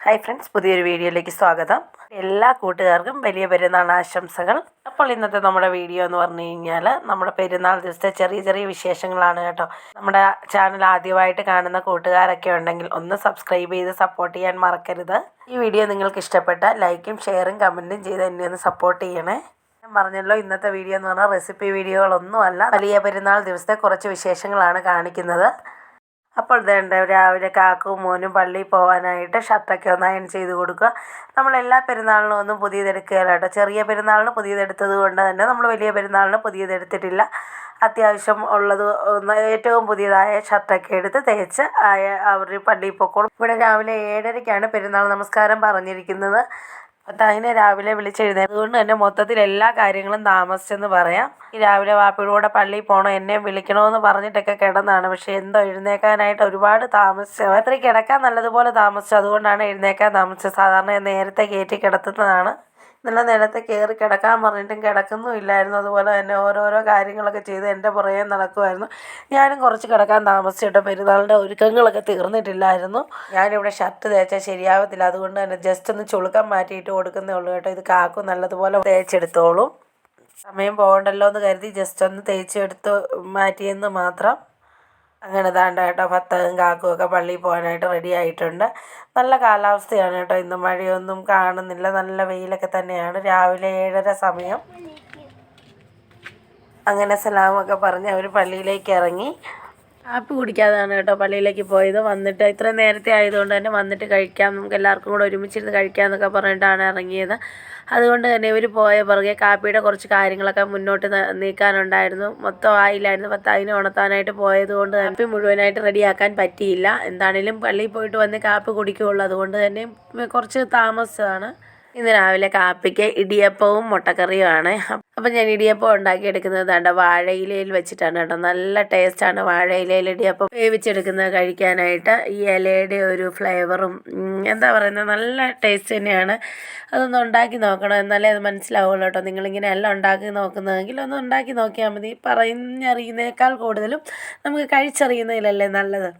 Hi friends, പുതിയൊരു വീഡിയോയിലേക്ക് സ്വാഗതം. എല്ലാ കൂട്ടുകാർക്കും വലിയ പെരുന്നാൾ ആശംസകൾ. അപ്പോൾ ഇന്നത്തെ നമ്മുടെ വീഡിയോ എന്ന് പറഞ്ഞു കഴിഞ്ഞാൽ നമ്മുടെ പെരുന്നാൾ ദിവസത്തെ ചെറിയ ചെറിയ വിശേഷങ്ങളാണ് കേട്ടോ. നമ്മുടെ ചാനൽ ആദ്യമായിട്ട് കാണുന്ന കൂട്ടുകാരൊക്കെ ഉണ്ടെങ്കിൽ ഒന്ന് സബ്സ്ക്രൈബ് ചെയ്ത് സപ്പോർട്ട് ചെയ്യാൻ മറക്കരുത്. ഈ വീഡിയോ നിങ്ങൾക്ക് ഇഷ്ടപ്പെട്ട ലൈക്കും ഷെയറും കമൻറ്റും ചെയ്ത് എന്നെ ഒന്ന് സപ്പോർട്ട് ചെയ്യണേ. ഞാൻ പറഞ്ഞല്ലോ, ഇന്നത്തെ വീഡിയോ എന്ന് പറഞ്ഞാൽ റെസിപ്പി വീഡിയോകളൊന്നുമല്ല, വലിയ പെരുന്നാൾ ദിവസത്തെ കുറച്ച് വിശേഷങ്ങളാണ് കാണിക്കുന്നത്. അപ്പോൾ ഇതേണ്ട രാവിലെ കാക്കും മോനും പള്ളിയിൽ പോകാനായിട്ട് ഷർട്ടൊക്കെ ഒന്ന് അയൺ ചെയ്ത് കൊടുക്കുക. നമ്മളെല്ലാ പെരുന്നാളിനും ഒന്നും പുതിയതെടുക്കുകയില്ല കേട്ടോ. ചെറിയ പെരുന്നാളിന് പുതിയതെടുത്തത് കൊണ്ട് തന്നെ നമ്മൾ വലിയ പെരുന്നാളിന് പുതിയതെടുത്തിട്ടില്ല. അത്യാവശ്യം ഉള്ളത് ഏറ്റവും പുതിയതായ ഷർട്ടൊക്കെ എടുത്ത് തേച്ച് അവർ പള്ളിയിൽ പൊക്കോളും. ഇവിടെ രാവിലെ 7:30-ക്കാണ് പെരുന്നാൾ നമസ്കാരം പറഞ്ഞിരിക്കുന്നത്. അതിനെ രാവിലെ വിളിച്ചെഴുന്നേത് കൊണ്ട് തന്നെ മൊത്തത്തിൽ എല്ലാ കാര്യങ്ങളും താമസിച്ചെന്ന് പറയാം. ഈ രാവിലെ വാപ്പിയുടെ കൂടെ പള്ളിയിൽ പോകണം, എന്നെ വിളിക്കണമെന്ന് പറഞ്ഞിട്ടൊക്കെ കിടന്നാണ്. പക്ഷേ എന്തോ എഴുന്നേക്കാനായിട്ട് ഒരുപാട് താമസിച്ചു. രാത്രി കിടക്കാൻ നല്ലതുപോലെ താമസിച്ചു, അതുകൊണ്ടാണ് എഴുന്നേക്കാൻ താമസിച്ചത്. സാധാരണ നേരത്തെ കയറ്റി കിടത്തുന്നതാണ്. ഇന്നലെ നേരത്തെ കയറി കിടക്കാൻ പറഞ്ഞിട്ടും കിടക്കുന്നുമില്ലായിരുന്നു. അതുപോലെ തന്നെ ഓരോരോ കാര്യങ്ങളൊക്കെ ചെയ്ത് എൻ്റെ പുറകെ നടക്കുമായിരുന്നു. ഞാനും കുറച്ച് കിടക്കാൻ താമസിച്ചിട്ട് പെരുന്നാളിൻ്റെ ഒരുക്കങ്ങളൊക്കെ തീർന്നിട്ടില്ലായിരുന്നു. ഞാനിവിടെ ഷർട്ട് തേച്ചാൽ ശരിയാവത്തില്ല, അതുകൊണ്ട് തന്നെ ജസ്റ്റ് ഒന്ന് ചുളുക്കം മാറ്റിയിട്ട് കൊടുക്കുന്നേ ഉള്ളൂ കേട്ടോ. ഇത് കാക്കും നല്ലതുപോലെ തേച്ചെടുത്തോളും. സമയം പോകണ്ടല്ലോ എന്ന് കരുതി ജസ്റ്റ് ഒന്ന് തേച്ചെടുത്ത് മാറ്റിയെന്ന് മാത്രം. അങ്ങനെ താണ്ട കേട്ടോ, ഭർത്താവും കാക്കും ഒക്കെ പള്ളിയിൽ പോകാനായിട്ട് റെഡി ആയിട്ടുണ്ട്. നല്ല കാലാവസ്ഥയാണ് കേട്ടോ, ഇന്ന് മഴയൊന്നും കാണുന്നില്ല, നല്ല വെയിലൊക്കെ തന്നെയാണ്. രാവിലെ 7:30 സമയം. അങ്ങനെ സലാമൊക്കെ പറഞ്ഞ് അവർ പള്ളിയിലേക്ക് ഇറങ്ങി. കാപ്പി കുടിക്കാതാണ് കേട്ടോ പള്ളിയിലേക്ക് പോയത്. വന്നിട്ട് ഇത്രയും നേരത്തെ ആയതുകൊണ്ട് തന്നെ വന്നിട്ട് കഴിക്കാം, നമുക്ക് എല്ലാവർക്കും കൂടെ ഒരുമിച്ചിരുന്ന് കഴിക്കാമെന്നൊക്കെ പറഞ്ഞിട്ടാണ് ഇറങ്ങിയത്. അതുകൊണ്ട് തന്നെ ഇവർ പോയ പുറകെ കാപ്പിയുടെ കുറച്ച് കാര്യങ്ങളൊക്കെ മുന്നോട്ട് നീക്കാനുണ്ടായിരുന്നു. മൊത്തം ആയില്ലായിരുന്നു. അതിനെ ഉണർത്താനായിട്ട് പോയത് കൊണ്ട് കാപ്പി മുഴുവനായിട്ട് റെഡിയാക്കാൻ പറ്റിയില്ല. എന്താണേലും പള്ളിയിൽ പോയിട്ട് വന്ന് കാപ്പി കുടിക്കുകയുള്ളൂ, അതുകൊണ്ട് തന്നെ കുറച്ച് താമസിച്ചതാണ്. ഇന്ന് രാവിലെ കാപ്പിക്ക് ഇടിയപ്പവും മുട്ടക്കറിയുമാണ്. അപ്പം ഞാൻ ഇടിയപ്പം ഉണ്ടാക്കിയെടുക്കുന്നത് വാഴയിലയിൽ വെച്ചിട്ടാണ് കേട്ടോ. നല്ല ടേസ്റ്റാണ് വാഴയിലയിൽ ഇടിയപ്പം വേവിച്ചെടുക്കുന്നത് കഴിക്കാനായിട്ട്. ഈ ഇലയുടെ ഒരു ഫ്ലേവറും എന്താ പറയുന്നത്, നല്ല ടേസ്റ്റ് തന്നെയാണ്. അതൊന്ന് ഉണ്ടാക്കി നോക്കണം, എന്നാലേ അത് മനസ്സിലാവുള്ളൂ കേട്ടോ. നിങ്ങളിങ്ങനെ എല്ലാം ഉണ്ടാക്കി നോക്കുന്നതെങ്കിൽ ഒന്ന് ഉണ്ടാക്കി നോക്കിയാൽ മതി. പറഞ്ഞറിയുന്നതിനേക്കാൾ കൂടുതലും നമുക്ക് കഴിച്ചറിയുന്നതിലല്ലേ നല്ലത്.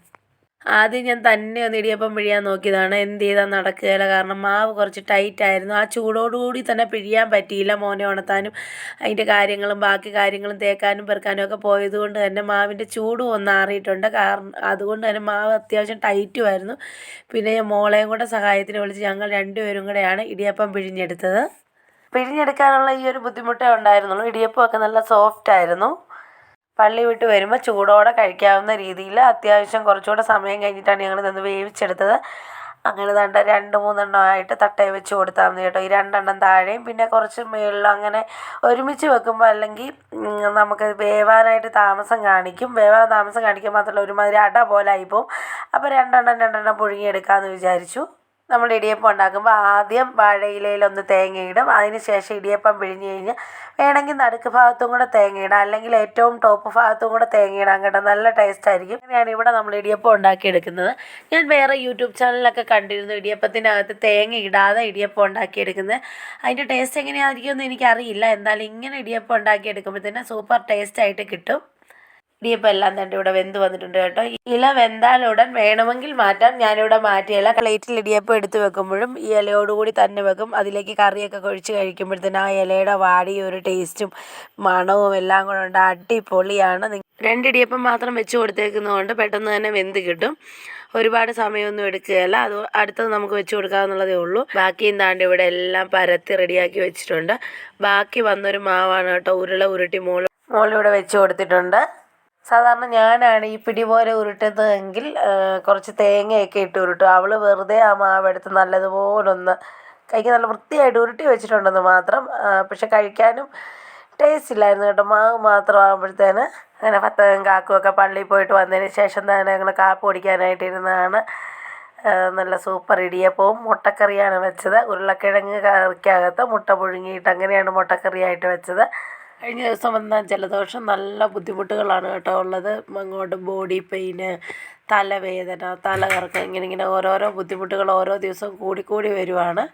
ആദ്യം ഞാൻ തന്നെ ഒന്ന് ഇടിയപ്പം പിഴിയാൻ നോക്കിയതാണ്. എന്ത് ചെയ്താൽ നടക്കുകയില്ല, കാരണം മാവ് കുറച്ച് ടൈറ്റായിരുന്നു. ആ ചൂടോടുകൂടി തന്നെ പിഴിയാൻ പറ്റിയില്ല. മോനെ ഉണർത്താനും അതിൻ്റെ കാര്യങ്ങളും ബാക്കി കാര്യങ്ങളും തേക്കാനും പെറുക്കാനും ഒക്കെ പോയതുകൊണ്ട് തന്നെ മാവിൻ്റെ ചൂടും ഒന്ന് ആറിയിട്ടുണ്ട്. കാരണം അതുകൊണ്ട് തന്നെ മാവ് അത്യാവശ്യം ടൈറ്റുമായിരുന്നു. പിന്നെ ഞാൻ മോളെയും കൂടെ സഹായത്തിന് വിളിച്ച് ഞങ്ങൾ രണ്ടുപേരും കൂടെയാണ് ഇടിയപ്പം പിഴിഞ്ഞെടുത്തത്. പിഴിഞ്ഞെടുക്കാനുള്ള ഈ ഒരു ബുദ്ധിമുട്ടേ ഉണ്ടായിരുന്നുള്ളൂ. ഇടിയപ്പമൊക്കെ നല്ല സോഫ്റ്റായിരുന്നു. പള്ളി വിട്ട് വരുമ്പോൾ ചൂടോടെ കഴിക്കാവുന്ന രീതിയിൽ അത്യാവശ്യം കുറച്ചുകൂടെ സമയം കഴിഞ്ഞിട്ടാണ് ഞങ്ങൾ നിന്ന് വേവിച്ചെടുത്തത്. അങ്ങനെ 2-3 ആയിട്ട് തട്ടയിൽ വെച്ച് കൊടുത്താൽ മതി കേട്ടോ. ഈ 2 താഴെയും പിന്നെ കുറച്ച് മുകളിലും, അങ്ങനെ ഒരുമിച്ച് വെക്കുമ്പോൾ അല്ലെങ്കിൽ നമുക്ക് വേവാനായിട്ട് താമസം കാണിക്കും. താമസം കാണിക്കുമ്പോൾ മാത്രമല്ല ഒരുമാതിരി അട പോലെ ആയിപ്പോവും. അപ്പോൾ 2 പുഴുങ്ങിയെടുക്കാമെന്ന് വിചാരിച്ചു. നമ്മൾ ഇടിയപ്പം ഉണ്ടാക്കുമ്പോൾ ആദ്യം വാഴയിലയിലൊന്ന് തേങ്ങയിടും, അതിന് ശേഷം ഇടിയപ്പം പിഴിഞ്ഞ് കഴിഞ്ഞ് വേണമെങ്കിൽ നടുക്ക് ഭാഗത്തും കൂടെ തേങ്ങയിടാം, അല്ലെങ്കിൽ ഏറ്റവും ടോപ്പ് ഭാഗത്തും കൂടെ തേങ്ങയിടാം കേട്ടോ. നല്ല ടേസ്റ്റ് ആയിരിക്കും. അങ്ങനെയാണ് ഇവിടെ നമ്മൾ ഇടിയപ്പം ഉണ്ടാക്കിയെടുക്കുന്നത്. ഞാൻ വേറെ യൂട്യൂബ് ചാനലിലൊക്കെ കണ്ടിരുന്നു ഇടിയപ്പത്തിനകത്ത് തേങ്ങ ഇടാതെ ഇടിയപ്പം ഉണ്ടാക്കിയെടുക്കുന്നത്. അതിൻ്റെ ടേസ്റ്റ് എങ്ങനെയായിരിക്കുമെന്ന് എനിക്കറിയില്ല. എന്തായാലും ഇങ്ങനെ ഇടിയപ്പം ഉണ്ടാക്കിയെടുക്കുമ്പോഴത്തേന് സൂപ്പർ ടേസ്റ്റായിട്ട് കിട്ടും. ഇടിയപ്പം എല്ലാം ഇവിടെ വെന്ത് വന്നിട്ടുണ്ട് കേട്ടോ. ഇല വെന്താലുടൻ വേണമെങ്കിൽ മാറ്റാം, ഞാനിവിടെ മാറ്റിയല്ല. പ്ലേറ്റിൽ ഇടിയപ്പം എടുത്ത് വെക്കുമ്പോഴും ഈ ഇലയോടുകൂടി തന്നെ വെക്കും. അതിലേക്ക് കറിയൊക്കെ കൊഴിച്ച് കഴിക്കുമ്പോഴത്തേന് ആ ഇലയുടെ വാടിയ ഒരു ടേസ്റ്റും മണവും എല്ലാം കൂടെ ഉണ്ട്, അടിപൊളിയാണ്. 2 ഇടിയപ്പം മാത്രം വെച്ച് കൊടുത്തേക്കുന്നതുകൊണ്ട് പെട്ടെന്ന് തന്നെ വെന്ത് കിട്ടും. ഒരുപാട് സമയമൊന്നും എടുക്കുകയല്ല. അത് അടുത്തത് നമുക്ക് വെച്ച് കൊടുക്കാവുന്നതേ ഉള്ളൂ. ബാക്കിയും താണ്ട് ഇവിടെ എല്ലാം പരത്തി റെഡിയാക്കി വെച്ചിട്ടുണ്ട്. ബാക്കി വന്നൊരു മാവാണ് കേട്ടോ, ഉരുട്ടി മോളിവിടെ വെച്ച് കൊടുത്തിട്ടുണ്ട്. സാധാരണ ഞാനാണ് ഈ പിടി പോലെ ഉരുട്ടുന്നതെങ്കിൽ കുറച്ച് തേങ്ങയൊക്കെ ഇട്ട് ഉരുട്ടും. അവൾ വെറുതെ ആ മാവെടുത്ത് നല്ലതുപോലൊന്ന് കഴിക്കാൻ നല്ല വൃത്തിയായിട്ട് ഉരുട്ടി വെച്ചിട്ടുണ്ടെന്ന് മാത്രം. പക്ഷെ കഴിക്കാനും ടേസ്റ്റ് ഇല്ലായിരുന്നു കേട്ടോ, മാവ് മാത്രം ആകുമ്പോഴത്തേന്. അങ്ങനെ ഭർത്താവും കാക്കുമൊക്കെ പള്ളിയിൽ പോയിട്ട് വന്നതിന് ശേഷം തന്നെ ഞങ്ങൾ കാപ്പ് കുടിക്കാനായിട്ടിരുന്നതാണ്. നല്ല സൂപ്പർ ഇടിയപ്പവും മുട്ടക്കറിയാണ് വെച്ചത്. ഉരുളക്കിഴങ്ങ് കറിക്കകത്ത് മുട്ട പുഴുങ്ങിയിട്ട് അങ്ങനെയാണ് മുട്ടക്കറിയായിട്ട് വെച്ചത്. കഴിഞ്ഞ ദിവസം വന്ന ജലദോഷം നല്ല ബുദ്ധിമുട്ടുകളാണ് കേട്ടോ ഉള്ളത്. അങ്ങോട്ട് ബോഡി പെയിന്, തലവേദന, തലകറക്കം, ഇങ്ങനെ ഓരോരോ ബുദ്ധിമുട്ടുകൾ ഓരോ ദിവസവും കൂടിക്കൂടി വരുവാണ്.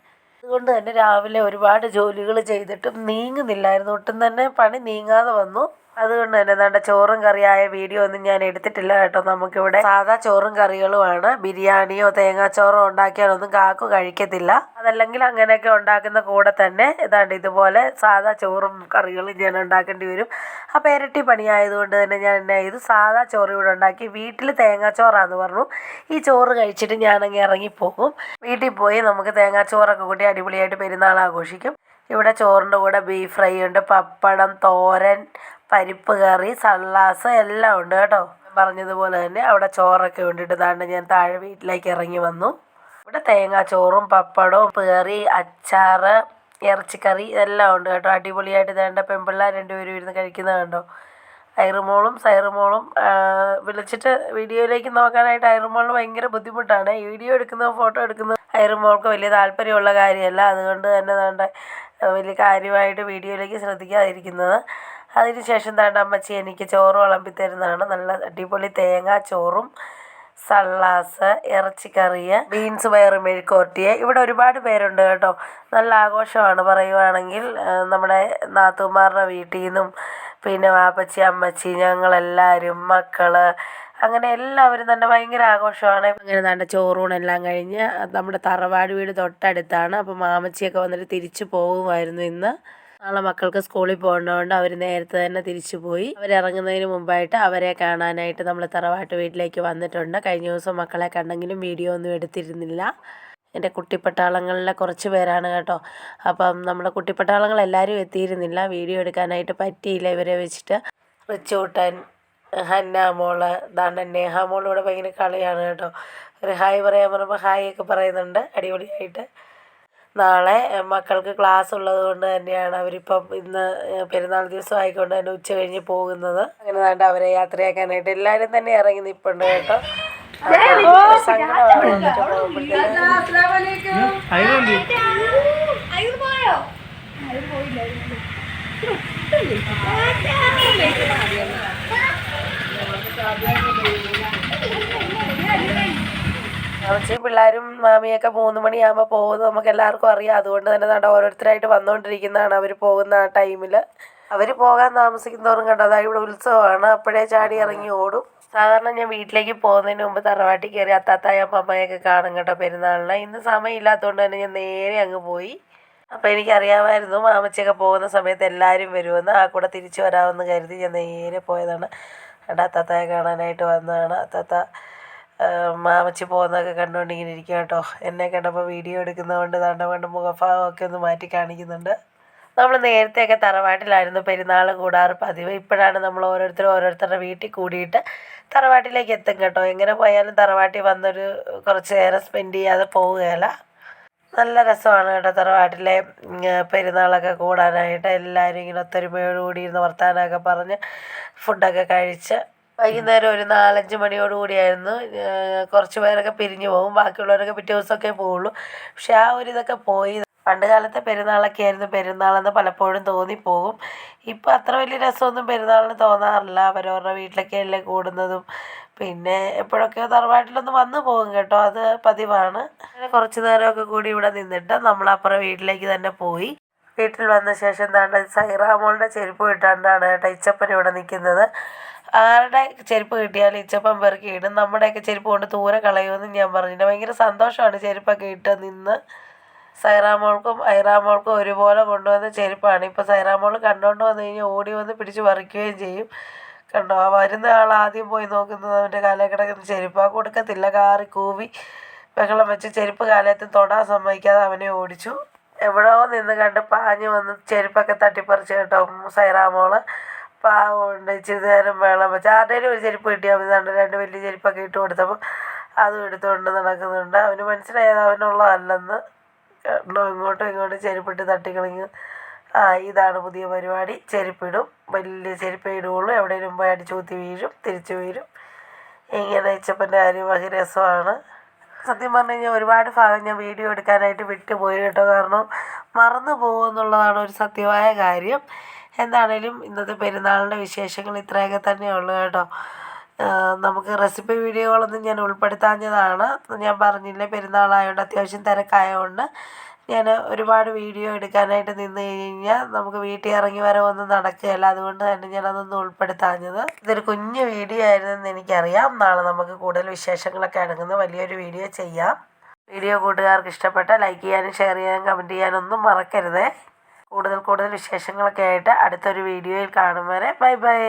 അതുകൊണ്ട് തന്നെ രാവിലെ ഒരുപാട് ജോലികൾ ചെയ്തിട്ടും നീങ്ങുന്നില്ലായിരുന്നു. ഒട്ടും തന്നെ പണി നീങ്ങാതെ വന്നു. അതുകൊണ്ട് തന്നെ ദാണ്ട ചോറും കറിയായ വീഡിയോ ഒന്നും ഞാൻ എടുത്തിട്ടില്ല കേട്ടോ. നമുക്കിവിടെ സാധാ ചോറും കറികളുമാണ്. ബിരിയാണിയോ തേങ്ങാച്ചോറോ ഉണ്ടാക്കിയാലൊന്നും കാക്കു കഴിക്കത്തില്ല. അതല്ലെങ്കിൽ അങ്ങനെയൊക്കെ ഉണ്ടാക്കുന്ന കൂടെ തന്നെ ഏതാണ്ട് ഇതുപോലെ സാധാ ചോറും കറികളും ഞാൻ ഉണ്ടാക്കേണ്ടി വരും. അപ്പോൾ ഇരട്ടി പണിയായതുകൊണ്ട് തന്നെ ഞാൻ എന്നാ ചെയ്തു, സാധാ ചോറ് ഇവിടെ ഉണ്ടാക്കി. വീട്ടിൽ തേങ്ങാച്ചോറാന്ന് പറഞ്ഞു. ഈ ചോറ് കഴിച്ചിട്ട് ഞാനങ്ങ് ഇറങ്ങിപ്പോകും. വീട്ടിൽ പോയി നമുക്ക് തേങ്ങാച്ചോറൊക്കെ കൂട്ടി അടിപൊളിയായിട്ട് പെരുന്നാൾ ആഘോഷിക്കും. ഇവിടെ ചോറിൻ്റെ കൂടെ ബീഫ് ഫ്രൈ ഉണ്ട്, പപ്പടം, തോരൻ, പരിപ്പ് കറി, സള്ളാസ് എല്ലാം ഉണ്ട് കേട്ടോ. പറഞ്ഞതുപോലെ തന്നെ അവിടെ ചോറൊക്കെ കൊണ്ടിട്ട് താണ്ട് ഞാൻ താഴെ വീട്ടിലേക്ക് ഇറങ്ങി വന്നു. ഇവിടെ തേങ്ങാച്ചോറും പപ്പടവും കറി, അച്ചാറ്, ഇറച്ചിക്കറി എല്ലാം ഉണ്ട് കേട്ടോ. അടിപൊളിയായിട്ട് വേണ്ട പെൺപിള്ളേർ രണ്ടുപേരും ഇരുന്ന് കഴിക്കുന്നത് കണ്ടോ. ഐറുമോളും സൈറുമോളും വിളിച്ചിട്ട് വീഡിയോയിലേക്ക് നോക്കാനായിട്ട് ഐറുമോളിന് ഭയങ്കര ബുദ്ധിമുട്ടാണ്. വീഡിയോ എടുക്കുന്നതും ഫോട്ടോ എടുക്കുന്നതും ഐറുമോൾക്ക് വലിയ താല്പര്യമുള്ള കാര്യമല്ല. അതുകൊണ്ട് തന്നെ വേണ്ട വലിയ കാര്യമായിട്ട് വീഡിയോയിലേക്ക് ശ്രദ്ധിക്കാതിരിക്കുന്നത്. അതിനുശേഷം താണ്ട അമ്മച്ചി എനിക്ക് ചോറ് വിളമ്പിത്തരുന്നതാണ്. നല്ല അടിപൊളി തേങ്ങാ ചോറും സള്ളാസ്, ഇറച്ചിക്കറിയ, ബീൻസ് പയറ് മെഴുക്കുവരട്ടിയ. ഇവിടെ ഒരുപാട് പേരുണ്ട് കേട്ടോ. നല്ല ആഘോഷമാണ്. പറയുവാണെങ്കിൽ നമ്മുടെ നാത്തൂമാരുടെ വീട്ടിൽ നിന്നും പിന്നെ വാപ്പച്ചി, അമ്മച്ചി, ഞങ്ങളെല്ലാവരും, മക്കൾ, അങ്ങനെ എല്ലാവരും തന്നെ ഭയങ്കര ആഘോഷമാണ്. അങ്ങനെ നല്ല ചോറൂണെല്ലാം കഴിഞ്ഞ് നമ്മുടെ തറവാട് വീട് തൊട്ടടുത്താണ്. അപ്പോൾ മാമച്ചിയൊക്കെ വന്നിട്ട് തിരിച്ചു പോകുമായിരുന്നു ഇന്ന്. നാളെ മക്കൾക്ക് സ്കൂളിൽ പോകേണ്ടതുകൊണ്ട് അവർ നേരത്തെ തന്നെ തിരിച്ചു പോയി. അവരിറങ്ങുന്നതിന് മുമ്പായിട്ട് അവരെ കാണാനായിട്ട് നമ്മൾ തറവാട്ട് വീട്ടിലേക്ക് വന്നിട്ടുണ്ട്. കഴിഞ്ഞ ദിവസം മക്കളെ കണ്ടെങ്കിലും വീഡിയോ ഒന്നും എടുത്തിരുന്നില്ല. എൻ്റെ കുട്ടിപ്പട്ടാളങ്ങളിലെ കുറച്ച് പേരാണ് കേട്ടോ. അപ്പം നമ്മുടെ കുട്ടിപ്പട്ടാളങ്ങൾ എല്ലാവരും എത്തിയിരുന്നില്ല. വീഡിയോ എടുക്കാനായിട്ട് പറ്റിയില്ല ഇവരെ വെച്ചിട്ട്. റിച്ചൂട്ടൻ, ഹന്നാമോള്, ദാണ്ടൻ നേഹാമോൾ ഇവിടെ ഭയങ്കര കളിയാണ് കേട്ടോ. ഒരു ഹായ് പറയാൻ പറയുമ്പോൾ ഹായ് ഒക്കെ പറയുന്നുണ്ട് അടിപൊളിയായിട്ട്. നാളെ മക്കൾക്ക് ക്ലാസ് ഉള്ളത് കൊണ്ട് തന്നെയാണ് അവരിപ്പം ഇന്ന് പെരുന്നാൾ ദിവസം ആയിക്കൊണ്ട് തന്നെ ഉച്ച കഴിഞ്ഞ് പോകുന്നത്. അങ്ങനെ വേണ്ട അവരെ യാത്രയാക്കാനായിട്ട് എല്ലാവരും തന്നെ ഇറങ്ങി നിൽപ്പുണ്ട് കേട്ടോ. സങ്കടമാണ് വന്നിട്ട് പോകുമ്പോഴത്തേക്ക്. അമ്മച്ചിയും പിള്ളേരും മാമിയൊക്കെ 3 മണിയാകുമ്പോൾ പോകുന്നത് നമുക്ക് എല്ലാവർക്കും അറിയാം. അതുകൊണ്ട് തന്നെ നട ഓരോരുത്തരായിട്ട് വന്നുകൊണ്ടിരിക്കുന്നതാണ് അവർ പോകുന്ന ആ ടൈമിൽ. അവർ പോകാൻ താമസിക്കുന്നവരും കണ്ടോ അതായത് ഇവിടെ ഉത്സവമാണ്. അപ്പോഴേ ചാടി ഇറങ്ങി ഓടും. സാധാരണ ഞാൻ വീട്ടിലേക്ക് പോകുന്നതിന് മുമ്പ് തറവാട്ടിൽ കയറി അത്താത്തായ അമ്മമ്മയൊക്കെ കാണും കേട്ടോ പെരുന്നാളിന്. ഇന്ന് സമയമില്ലാത്തതുകൊണ്ട് തന്നെ ഞാൻ നേരെ അങ്ങ് പോയി. അപ്പോൾ എനിക്കറിയാമായിരുന്നു മാമച്ചിയൊക്കെ പോകുന്ന സമയത്ത് എല്ലാവരും വരുമെന്ന്. ആ കൂടെ തിരിച്ചു വരാമെന്ന് കരുതി ഞാൻ നേരെ പോയതാണ്. അത്താത്തായെ കാണാനായിട്ട് വന്നതാണ്. അത്താത്ത മാമച്ചി പോകുന്നതൊക്കെ കണ്ടുകൊണ്ട് ഇങ്ങനെ ഇരിക്കുക കേട്ടോ. എന്നെ കണ്ടപ്പോൾ വീഡിയോ എടുക്കുന്നതുകൊണ്ട് കൊണ്ട് മുഖഭാവമൊക്കെ ഒന്ന് മാറ്റി കാണിക്കുന്നുണ്ട്. നമ്മൾ നേരത്തെയൊക്കെ തറവാട്ടിലായിരുന്നു പെരുന്നാൾ കൂടാറ് പതിവ്. ഇപ്പോഴാണ് നമ്മൾ ഓരോരുത്തരുടെ വീട്ടിൽ കൂടിയിട്ട് തറവാട്ടിലേക്ക് എത്തും കേട്ടോ. എങ്ങനെ പോയാലും തറവാട്ടിൽ വന്നൊരു കുറച്ച് നേരം സ്പെൻഡ് ചെയ്യാതെ പോവുകയില്ല. നല്ല രസമാണ് കേട്ടോ തറവാട്ടിലെ പെരുന്നാളൊക്കെ കൂടാനായിട്ട്. എല്ലാവരും ഇങ്ങനെ ഒത്തൊരുമയോടുകൂടി ഇരുന്ന് വർത്താനമൊക്കെ പറഞ്ഞ് ഫുഡൊക്കെ കഴിച്ച് വൈകുന്നേരം ഒരു 4-5 മണിയോടുകൂടിയായിരുന്നു. കുറച്ച് പേരൊക്കെ പിരിഞ്ഞു പോകും, ബാക്കിയുള്ളവരൊക്കെ പിറ്റേ ദിവസമൊക്കെ പോവുള്ളൂ. പക്ഷെ ആ ഒരു ഇതൊക്കെ പോയി. പണ്ട് കാലത്തെ പെരുന്നാളൊക്കെ ആയിരുന്നു പെരുന്നാളെന്ന് പലപ്പോഴും തോന്നിപ്പോകും. ഇപ്പം അത്ര വലിയ രസമൊന്നും പെരുന്നാളിന് തോന്നാറില്ല. അവരവരുടെ വീട്ടിലൊക്കെ അല്ലേ കൂടുന്നതും. പിന്നെ എപ്പോഴൊക്കെയോ തറവാട്ടിലൊന്ന് വന്നു പോകും കേട്ടോ, അത് പതിവാണ്. അങ്ങനെ കുറച്ച് നേരമൊക്കെ കൂടി ഇവിടെ നിന്നിട്ട് നമ്മളപ്പുറം വീട്ടിലേക്ക് തന്നെ പോയി. വീട്ടിൽ വന്ന ശേഷം എന്താണ് സൈറാമോളുടെ ചെരുപ്പ് ഇട്ടാണ്ടാണ് കേട്ടോ ഇച്ചപ്പൻ ഇവിടെ നിൽക്കുന്നത്. ആരുടെ ചെരുപ്പ് കിട്ടിയാലും ഇച്ചപ്പൻ പെറുക്കി ഇടും. നമ്മുടെയൊക്കെ ചെരുപ്പ് കൊണ്ട് ദൂരെ കളയുമെന്ന് ഞാൻ പറഞ്ഞിട്ട് ഭയങ്കര സന്തോഷമാണ് ചെരുപ്പൊക്കെ ഇട്ട് നിന്ന്. സൈറാമോൾക്കും ഐറാമോൾക്കും ഒരുപോലെ കൊണ്ടുവന്ന ചെരുപ്പാണ്. ഇപ്പോൾ സൈറാമോൾ കണ്ടുകൊണ്ട് വന്നു കഴിഞ്ഞാൽ ഓടി വന്ന് പിടിച്ച് പറിക്കുകയും ചെയ്യും. കണ്ടോ, ആ വരുന്ന ആൾ ആദ്യം പോയി നോക്കുന്നത് അവൻ്റെ കാലേ കിടക്കുന്ന ചെരുപ്പ്. കൊടുക്കത്തില്ല, കാറി കൂവി ബഹളം വെച്ച് ചെരുപ്പ് കാലത്തിൽ തൊടാൻ സമ്മതിക്കാതെ അവനെ ഓടിച്ചു. എവിടെയോ നിന്ന് കണ്ട് പാഞ്ഞ് വന്ന് ചെരുപ്പൊക്കെ തട്ടിപ്പറിച്ച് കേട്ടോ സൈറാമോള്. പാവമുണ്ട്, ഇച്ചിരി നേരം വെള്ളം വെച്ച് ആരുടെയും ഒരു ചെരുപ്പ് കിട്ടിയാൽ മതി. 2 വലിയ ചെരുപ്പൊക്കെ ഇട്ട് കൊടുത്തപ്പോൾ അതും എടുത്തുകൊണ്ട് നടക്കുന്നുണ്ട്. അവന് മനസ്സിലായത് അവനുള്ളതല്ലെന്ന്. കണ്ടോ, ഇങ്ങോട്ടും ചെരുപ്പിട്ട് തട്ടിക്കളിങ്ങ്. ഇതാണ് പുതിയ പരിപാടി. ചെരുപ്പിടും, വലിയ ചെരുപ്പേ ഇടുകയുള്ളൂ. എവിടെയെങ്കിലും പോയി അടിച്ചൂത്തി വീഴും, തിരിച്ചു വീഴും. ഇങ്ങനെ ഇച്ചപ്പൻ്റെ കാര്യം വളരെ രസമാണ്. സത്യം പറഞ്ഞു കഴിഞ്ഞാൽ ഒരുപാട് ഭാഗം ഞാൻ വീഡിയോ എടുക്കാനായിട്ട് വിട്ടുപോയി കേട്ടോ. കാരണം മറന്നു പോകുമെന്നുള്ളതാണ് ഒരു സത്യമായ കാര്യം. എന്താണേലും ഇന്നത്തെ പെരുന്നാളിൻ്റെ വിശേഷങ്ങൾ ഇത്രയൊക്കെ തന്നെയുള്ളൂ കേട്ടോ. നമുക്ക് റെസിപ്പി വീഡിയോകളൊന്നും ഞാൻ ഉൾപ്പെടുത്താഞ്ഞതാണ്. ഞാൻ പറഞ്ഞില്ലേ പെരുന്നാളായതുകൊണ്ട് അത്യാവശ്യം തിരക്കായതുകൊണ്ട് ഞാൻ ഒരുപാട് വീഡിയോ എടുക്കാനായിട്ട് നിന്ന് കഴിഞ്ഞാൽ നമുക്ക് വീട്ടിൽ ഇറങ്ങി വരവൊന്നും നടക്കുകയില്ല. അതുകൊണ്ട് തന്നെ ഞാനതൊന്നും ഉൾപ്പെടുത്താഞ്ഞത്. ഇതൊരു കുഞ്ഞു വീഡിയോ ആയിരുന്നെന്ന് എനിക്കറിയാം. നാളെ നമുക്ക് കൂടുതൽ വിശേഷങ്ങളൊക്കെ അടങ്ങുന്ന വലിയൊരു വീഡിയോ ചെയ്യാം. വീഡിയോ കൂട്ടുകാർക്ക് ഇഷ്ടപ്പെട്ടാൽ ലൈക്ക് ചെയ്യാനും ഷെയർ ചെയ്യാനും കമൻറ്റ് ചെയ്യാനൊന്നും മറക്കരുതേ. കൂടുതൽ വിശേഷങ്ങളൊക്കെ ആയിട്ട് അടുത്തൊരു വീഡിയോയിൽ കാണും വരെ ബൈ ബൈ.